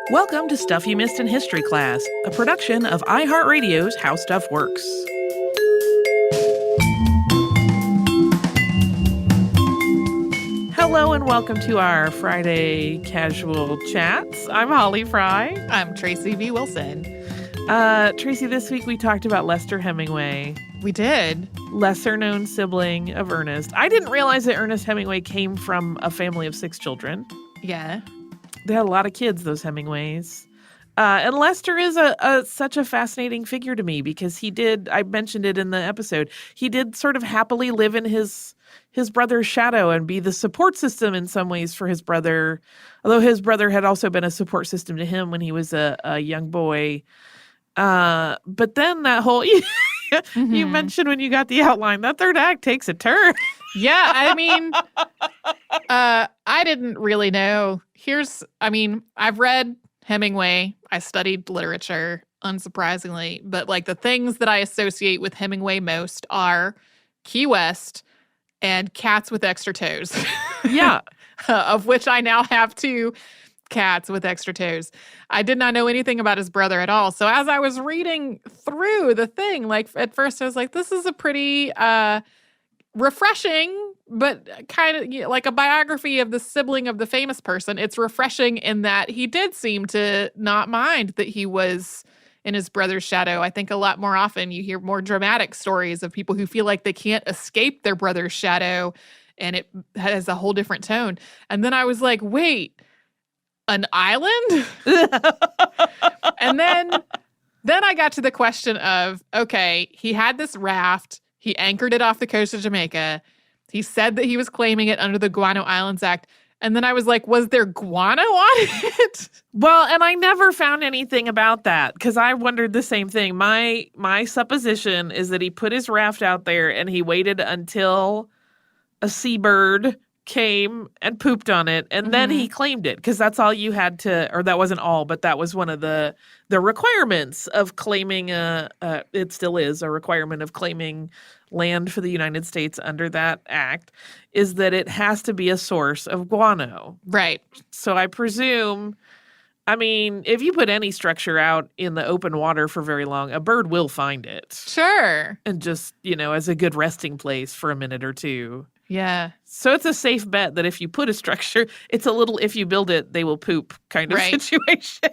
Welcome to Stuff You Missed in History Class, a production of iHeartRadio's How Stuff Works. Hello and welcome to our Friday Casual Chats. I'm Holly Fry. I'm Tracy V. Wilson. Tracy, this week we talked about Leicester Hemingway. We did. Lesser-known sibling of Ernest. I didn't realize that Ernest Hemingway came from a family of 6 children. Yeah. They had a lot of kids, those Hemingways. And Leicester is such a fascinating figure to me because I mentioned it in the episode, he did sort of happily live in his brother's shadow and be the support system in some ways for his brother, although his brother had also been a support system to him when he was a young boy. But then that whole, you mentioned when you got the outline, that third act takes a turn. Yeah, I mean, I didn't really know. I've read Hemingway. I studied literature, unsurprisingly. But, the things that I associate with Hemingway most are Key West and cats with extra toes. Yeah. Of which I now have 2 cats with extra toes. I did not know anything about his brother at all. So as I was reading through the thing, at first I was like, this is a pretty refreshing, but kind of like a biography of the sibling of the famous person. It's refreshing in that he did seem to not mind that he was in his brother's shadow. I think a lot more often you hear more dramatic stories of people who feel like they can't escape their brother's shadow, and it has a whole different tone. And then I was like, wait, an island? And then I got to the question of, okay, he had this raft. He anchored it off the coast of Jamaica. He said that he was claiming it under the Guano Islands Act. And then I was like, was there guano on it? Well, and I never found anything about that because I wondered the same thing. My supposition is that he put his raft out there and he waited until a seabird came and pooped on it, and then he claimed it because that's all you had to, or that wasn't all, but that was one of the requirements of claiming it still is a requirement of claiming land for the United States under that act, is that it has to be a source of guano. Right. So I presume, if you put any structure out in the open water for very long, a bird will find it. Sure. And just, as a good resting place for a minute or two. Yeah. So it's a safe bet that if you put a structure, it's a little, if you build it, they will poop kind of situation.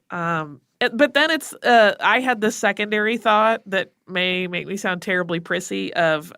But then I had this secondary thought that may make me sound terribly prissy of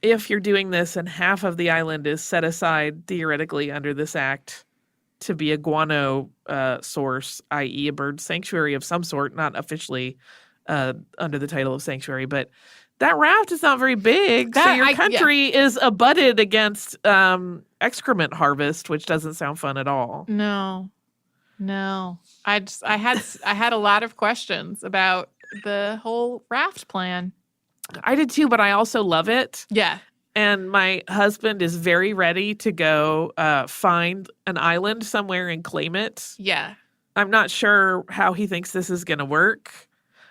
if you're doing this and half of the island is set aside theoretically under this act to be a guano source, i.e. a bird sanctuary of some sort, not officially under the title of sanctuary, but that raft is not very big, so your country is abutted against excrement harvest, which doesn't sound fun at all. No. I had a lot of questions about the whole raft plan. I did too, but I also love it. Yeah. And my husband is very ready to go find an island somewhere and claim it. Yeah. I'm not sure how he thinks this is going to work.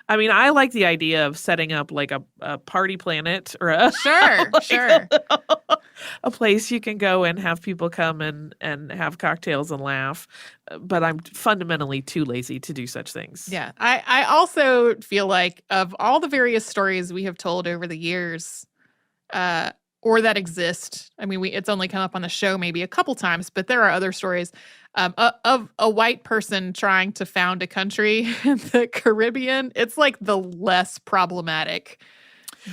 I like the idea of setting up like a party planet or a sure. A place you can go and have people come and have cocktails and laugh. But I'm fundamentally too lazy to do such things. Yeah. I also feel like of all the various stories we have told over the years, or that exist, it's only come up on the show maybe a couple times, but there are other stories of a white person trying to found a country in the Caribbean. It's like the less problematic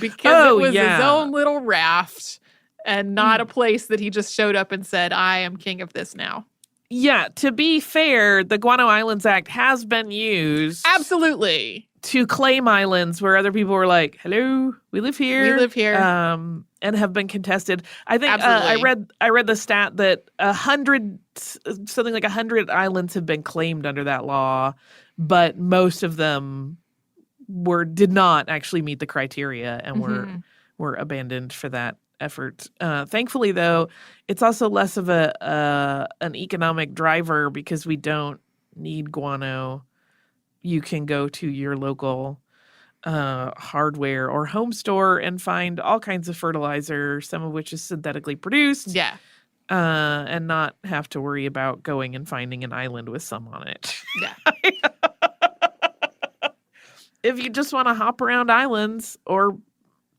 because it was his own little raft and not a place that he just showed up and said, I am king of this now. Yeah, to be fair, the Guano Islands Act has been used. Absolutely. To claim islands where other people were like, hello, we live here. We live here. And have been contested. I think I read the stat that 100 islands have been claimed under that law, but most of them did not actually meet the criteria and were abandoned for that effort. Thankfully, though, it's also less of an economic driver because we don't need guano. You can go to your local hardware or home store and find all kinds of fertilizer, some of which is synthetically produced. Yeah. and not have to worry about going and finding an island with some on it. Yeah. If you just want to hop around islands or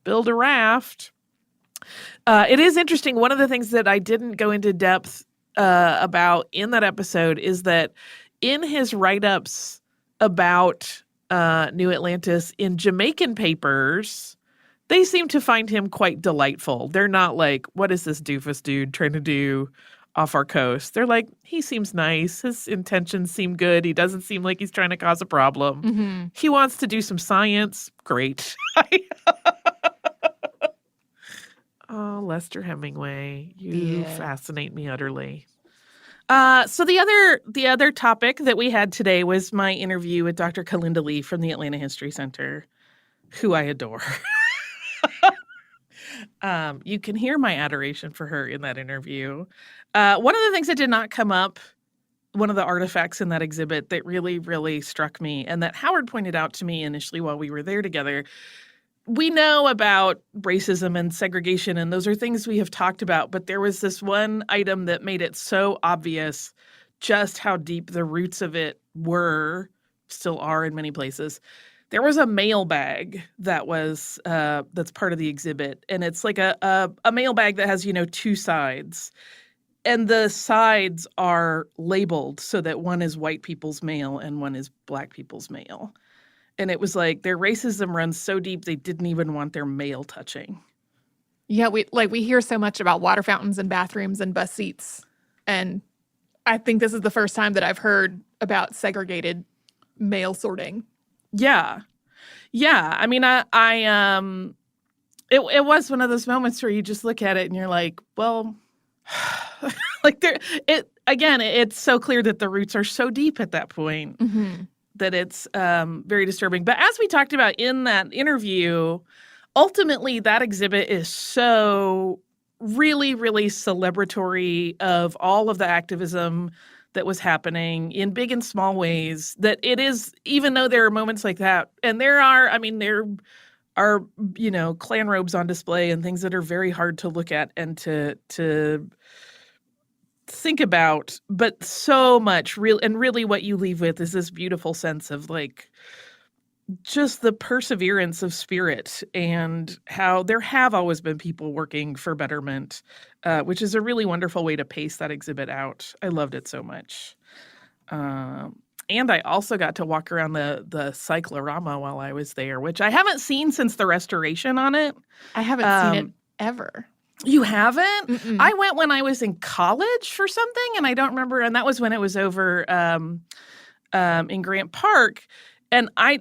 build a raft. It is interesting. One of the things that I didn't go into depth about in that episode is that in his write-ups about New Atlantis in Jamaican papers, they seem to find him quite delightful. They're not like, what is this doofus dude trying to do off our coast? They're like, he seems nice. His intentions seem good. He doesn't seem like he's trying to cause a problem. Mm-hmm. He wants to do some science. Great. Oh, Leicester Hemingway. You fascinate me utterly. So the other topic that we had today was my interview with Dr. Calinda Lee from the Atlanta History Center, who I adore. You can hear my adoration for her in that interview. One of the things that did not come up, one of the artifacts in that exhibit that really, really struck me, and that Howard pointed out to me initially while we were there together, we know about racism and segregation, and those are things we have talked about, but there was this one item that made it so obvious just how deep the roots of it were, still are in many places. There was a mail bag that was that's part of the exhibit, and it's like a mail bag that has, two sides. And the sides are labeled so that one is white people's mail and one is black people's mail. And it was like their racism runs so deep they didn't even want their mail touching. Yeah, we hear so much about water fountains and bathrooms and bus seats. And I think this is the first time that I've heard about segregated mail sorting. Yeah. Yeah. I mean, it was one of those moments where you just look at it and you're like, well, like it's so clear that the roots are so deep at that point. Mm-hmm. That it's very disturbing. But as we talked about in that interview, ultimately that exhibit is so really, really celebratory of all of the activism that was happening in big and small ways, that it is, even though there are moments like that, and there are clan robes on display and things that are very hard to look at and to think about, but so much really what you leave with is this beautiful sense of like just the perseverance of spirit and how there have always been people working for betterment, which is a really wonderful way to pace that exhibit out. I loved it so much. And I also got to walk around the cyclorama while I was there, which I haven't seen since the restoration on it. I haven't seen it ever. You haven't? Mm-mm. I went when I was in college for something, and I don't remember. And that was when it was over in Grant Park. And I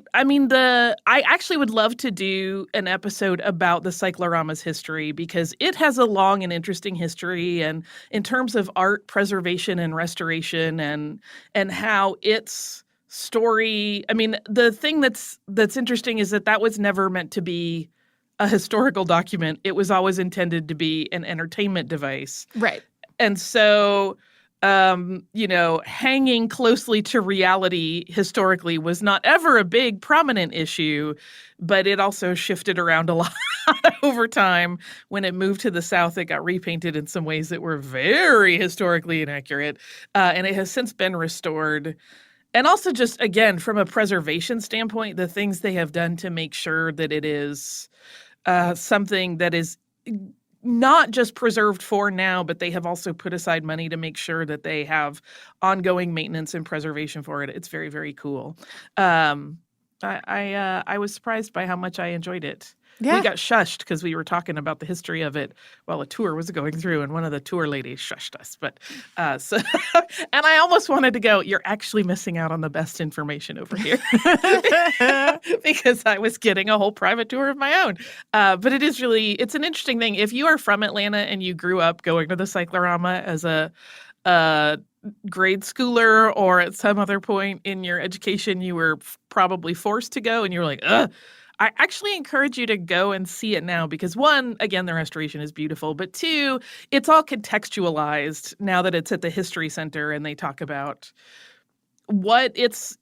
actually would love to do an episode about the cyclorama's history because it has a long and interesting history, and in terms of art preservation and restoration, and how its story. I mean, the thing that's interesting is that was never meant to be a historical document. It was always intended to be an entertainment device. Right. And so, hanging closely to reality historically was not ever a big prominent issue, but it also shifted around a lot over time. When it moved to the South, it got repainted in some ways that were very historically inaccurate. And it has since been restored. And also just, again, from a preservation standpoint, the things they have done to make sure that it is something that is not just preserved for now, but they have also put aside money to make sure that they have ongoing maintenance and preservation for it. It's very, very cool. I was surprised by how much I enjoyed it. Yeah. We got shushed because we were talking about the history of it while a tour was going through, and one of the tour ladies shushed us. But and I almost wanted to go, you're actually missing out on the best information over here because I was getting a whole private tour of my own. But it's an interesting thing. If you are from Atlanta and you grew up going to the cyclorama as a grade schooler, or at some other point in your education, you were probably forced to go and you were like, ugh. I actually encourage you to go and see it now because, one, again, the restoration is beautiful, but two, it's all contextualized now that it's at the History Center and they talk about what its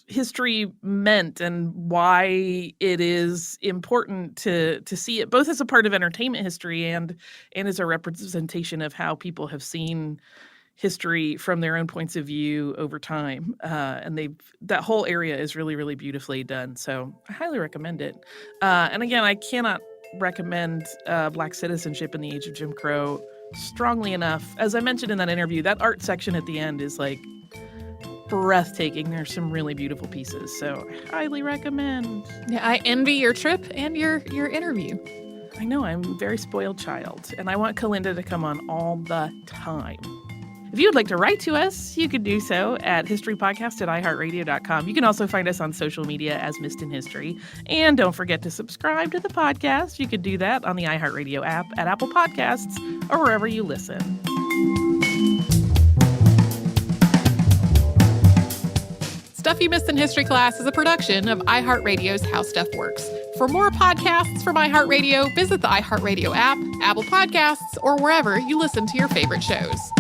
history meant and why it is important to see it both as a part of entertainment history and as a representation of how people have seen history from their own points of view over time. And that whole area is really, really beautifully done. So I highly recommend it. And again, I cannot recommend Black citizenship in the age of Jim Crow strongly enough. As I mentioned in that interview, that art section at the end is like breathtaking. There's some really beautiful pieces. So I highly recommend. Yeah, I envy your trip and your interview. I know, I'm a very spoiled child, and I want Calinda to come on all the time. If you would like to write to us, you could do so at historypodcast@iheartradio.com. You can also find us on social media as Missed in History. And don't forget to subscribe to the podcast. You could do that on the iHeartRadio app, at Apple Podcasts, or wherever you listen. Stuff You Missed in History Class is a production of iHeartRadio's How Stuff Works. For more podcasts from iHeartRadio, visit the iHeartRadio app, Apple Podcasts, or wherever you listen to your favorite shows.